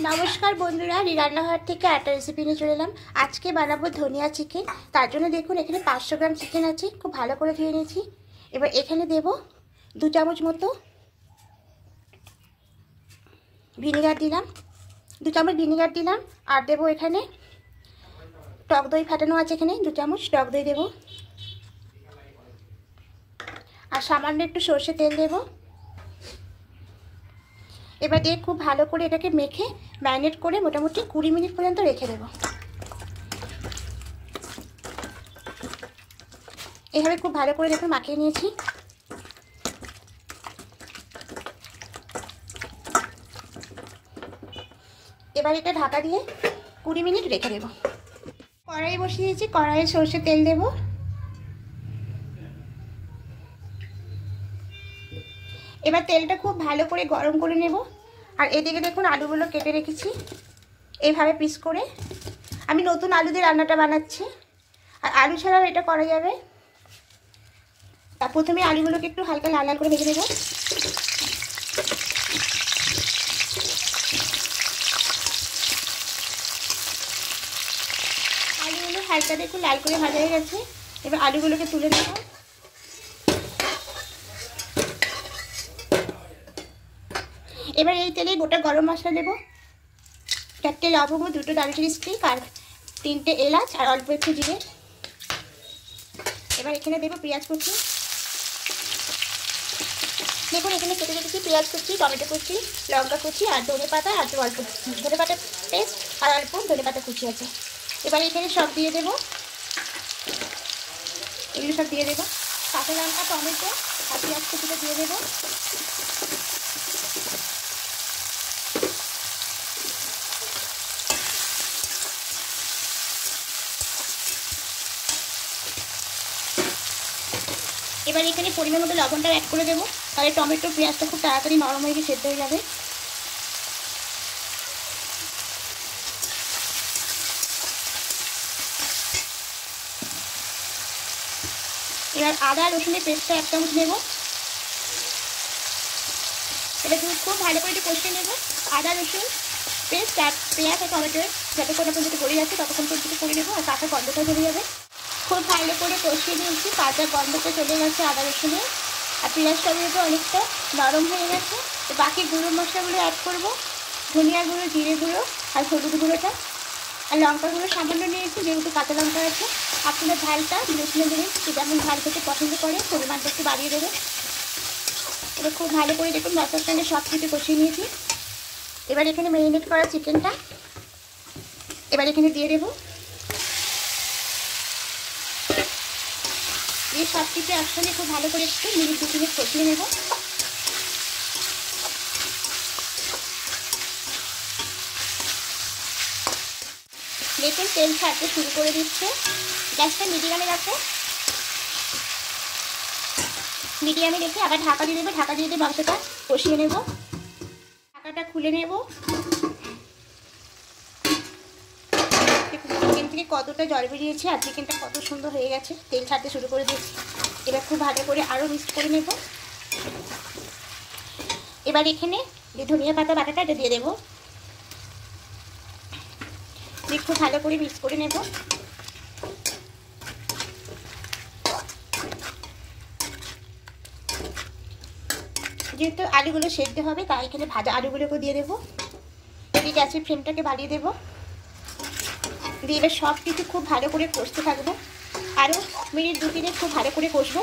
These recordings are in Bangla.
নমস্কার বন্ধুরা, রান্নাঘর থেকে একটা রেসিপি নিয়ে চলে এলাম। আজকে বানাবো ধনিয়া চিকেন। তার জন্য দেখুন এখানে 500 গ্রাম চিকেন আছে, খুব ভালো করে ধুয়ে নিয়েছি। এবার এখানে দেব 2 চামচ মতো ভিনিগার দিলাম, 2 চামচ ভিনিগার দিলাম। আর দেবো এখানে টক দই ফাটানো আছে, এখানে 2 চামচ টক দই দেবো। আর সামান্য একটু সর্ষে তেল দেবো। এবার দিয়ে খুব ভালো করে এটাকে মেখে ম্যারিনেট করে মোটামুটি 20 মিনিট পর্যন্ত রেখে দেবো। এইভাবে খুব ভালো করে দেখুন মাখিয়ে নিয়েছি। এবার এটা ঢাকা দিয়ে 20 মিনিট রেখে দেবো। কড়াই বসিয়েছি, কড়াইয়ে সর্ষে তেল দেবো। এবার তেলটা খুব ভালো করে গরম করে নেব। আর এদিকে দেখুন আলুগুলো কেটে রেখেছি এইভাবে পিস করে। আমি নতুন আলু দিয়ে রান্নাটা বানাচ্ছি, আর আলু ছাড়াও এটা করা যাবে। তা প্রথমে আলুগুলোকে একটু হালকা লাল লাল করে ভেজে নেব। আলুগুলো হালকা দেখুন লাল করে ভাজা হয়ে গেছে। এবার আলুগুলোকে তুলে নেব। এবার এই তেলে গোটা গরম মশলা দেবো, 4টে লবঙ্গ, 2টো দারুচিনি স্টিক, আর 3টে এলাচ, আর অল্প একটু জিরে। এবার এখানে দেবো পেঁয়াজ কুচি। দেখুন এখানে কেটে রেখেছি পেঁয়াজ কুচি, টমেটো কুচি, লঙ্কা কুচি, আর ধনে পাতা, আর অল্প ধনে পাতা পেস্ট, আর অল্প ধনে পাতা কুচি আছে। এবার এখানে সব দিয়ে দেবো, এগুলো সব দিয়ে দেবো। কাঁচা লঙ্কা, টমেটো আর পেঁয়াজ কুচিটা দিয়ে দেবো। এবার এখানে পরিমাণ মতো লবণটা অ্যাড করে দেবো, তাহলে টমেটো পেঁয়াজটা খুব তাড়াতাড়ি নরম হয়ে গিয়ে সেদ্ধ হয়ে যাবে। এবার আদা রসুনের পেস্টটা 1 চামচ নেব। এবার খুব ভালো করে একটু কষিয়ে নেব। আদা রসুন পেস্ট আর পেঁয়াজ আর টমেটোর যতক্ষণ পর্যন্ত গলে যাচ্ছে ততক্ষণ পর্যন্ত করে নেবো, আর কাঁচা গন্ধটা চলে যাবে। খুব ভালো করে কষিয়ে নিয়েছি, কাঁচা গন্ধটা চলে গেছে আদা রসুনের, আর পেঁয়াজটা দিয়ে অনেকটা নরম হয়ে গেছে। তো বাকি গুঁড়ো মশলাগুলো অ্যাড করবো, ধনিয়া গুঁড়ো, জিরে গুঁড়ো, আর হলুদ গুঁড়োটা, আর লঙ্কা গুঁড়ো সামান্য নিয়েছি যেহেতু কাঁচা লঙ্কা আছে। আপনার ঝালটা বুঝলে দেবেন, যেমন ঝাল খেতে পছন্দ করে পরিমাণটা একটু বাড়িয়ে দেবেন। এবার খুব ভালো করে দেখুন মশলার সঙ্গে সব কিছু কষিয়ে নিয়েছি। এবার এখানে ম্যারিনেট করা চিকেনটা এবার এখানে দিয়ে দেবো। এই সব কিছু একসঙ্গে খুব ভালো করে একটু মিনিট 2 মিনিট কষিয়ে নেব। দেখুন তেল ছাড়তে শুরু করে দিচ্ছে। গ্যাসটা মিডিয়ামে রাখো, মিডিয়ামে রেখে আবার ঢাকা দিয়ে দেবো। ঢাকা দিয়ে দিয়ে মাংসটা কষিয়ে নেব। ঢাকাটা খুলে নেব। চিকেন থেকে কতটা জল বেরিয়েছে, আর চিকেনটা কত সুন্দর হয়ে গেছে, তেল ছাড়তে শুরু করে দিয়েছি। এবার খুব ভালো করে আরও মিক্স করে নেব। এবার এখানে যে ধনিয়া পাতা বাটাটা এটা দিয়ে দেবো, দিয়ে খুব ভালো করে মিক্স করে নেব। যেহেতু আলুগুলো সেদ্ধ হবে তাই এখানে ভাজা আলুগুলোকে দিয়ে দেবো। এই গ্যাসের ফ্লেমটাকে বাড়িয়ে দেবো, দিয়ে এবার সব কিছু খুব ভালো করে কষতে থাকবো। আরও মিনিট 2-3 খুব ভালো করে কষবো।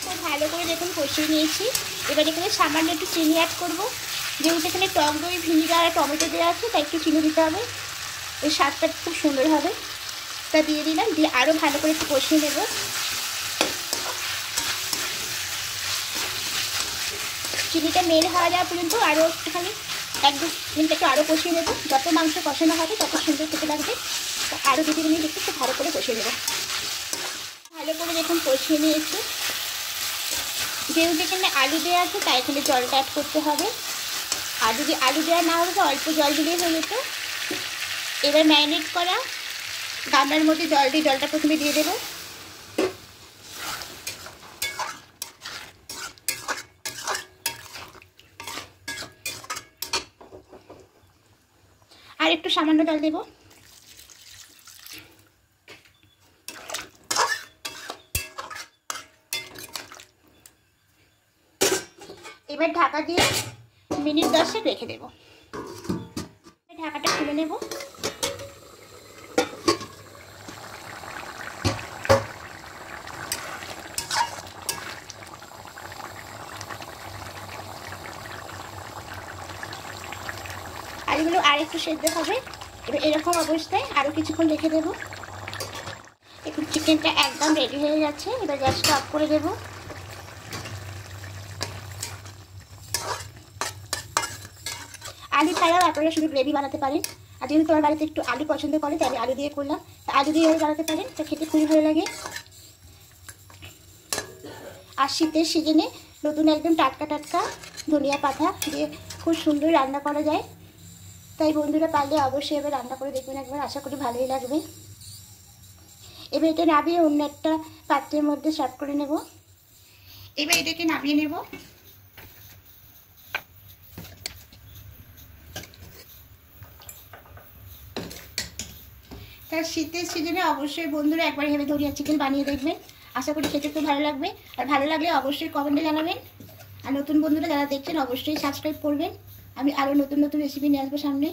খুব ভালো করে দেখুন কষিয়ে নিয়েছি। এবার এখানে সামান্য একটু চিনি অ্যাড করবো, যেহেতু এখানে টক দই, ভিনিগার আর টমেটো দেওয়া আছে তাই একটু চিনি দিতে হবে, এর স্বাদটা খুব সুন্দর হবে। তা দিয়ে দিলাম, দিয়ে আরও ভালো করে একটু কষিয়ে নেব। চিনিটা মেল হওয়া যাওয়া পর্যন্ত আরও একটুখানি 1-2 মিনিট একটু আরও কষিয়ে নেব। যত মাংস কষানো হবে তত সুন্দর খেতে লাগবে। আরও 2-3 মিনিট একটু খুব ভালো করে কষিয়ে নেব। ভালো করে দেখুন কষিয়ে নিয়েছি। যেহেতু এখানে আলু দেওয়া আছে তাই এখানে জলটা অ্যাড করতে হবে, আর যদি আলু দেওয়া না হবে তো অল্প জল দিলেই হয়ে যেত। এবার ম্যারিনেট করা গামলার মধ্যে জলটা প্রথমে দিয়ে দেবো। একটু সামান্য জল দেব। এবার ঢাকা দিয়ে মিনিট 10 রেখে দেব। ঢাকাটা খুলে নেব। আলুগুলো আর একটু সেদ্ধ হবে। এবার এরকম অবস্থায় আরও কিছুক্ষণ রেখে দেবো। এখন চিকেনটা একদম রেডি হয়ে যাচ্ছে। এবার গ্যাসটা অফ করে দেবো। আলু ছাড়াও আপনারা শুধু গ্রেভি বানাতে পারেন। আর যেহেতু তোমার বাড়িতে একটু আলু পছন্দ করে তাই আমি আলু দিয়ে করলাম। আলু দিয়ে বানাতে পারেন, তা খেতে খুবই ভালো লাগে। আর শীতের সিজনে নতুন একদম টাটকা টাটকা ধনিয়া পাতা দিয়ে খুব সুন্দর রান্না করা যায়। তাই বন্ধুরা পারলে অবশ্যই এবার রান্না করে দেখবেন একবার, আশা করি ভালোই লাগবে। এবার এটা নামিয়ে অন্য একটা পাত্রের মধ্যে সার্ভ করে নেব। এবার এটাকে নামিয়ে নেব। তার শীতের সিজনে অবশ্যই বন্ধুরা একবার এভাবে ধনিয়া চিকেন বানিয়ে দেখবেন, আশা করি খেতে খুব ভালো লাগবে। আর ভালো লাগলে অবশ্যই কমেন্টে জানাবেন। আর নতুন বন্ধুরা যারা দেখছেন অবশ্যই সাবস্ক্রাইব করবেন। আমি আরও নতুন নতুন রেসিপি নিয়ে আসবো সামনে।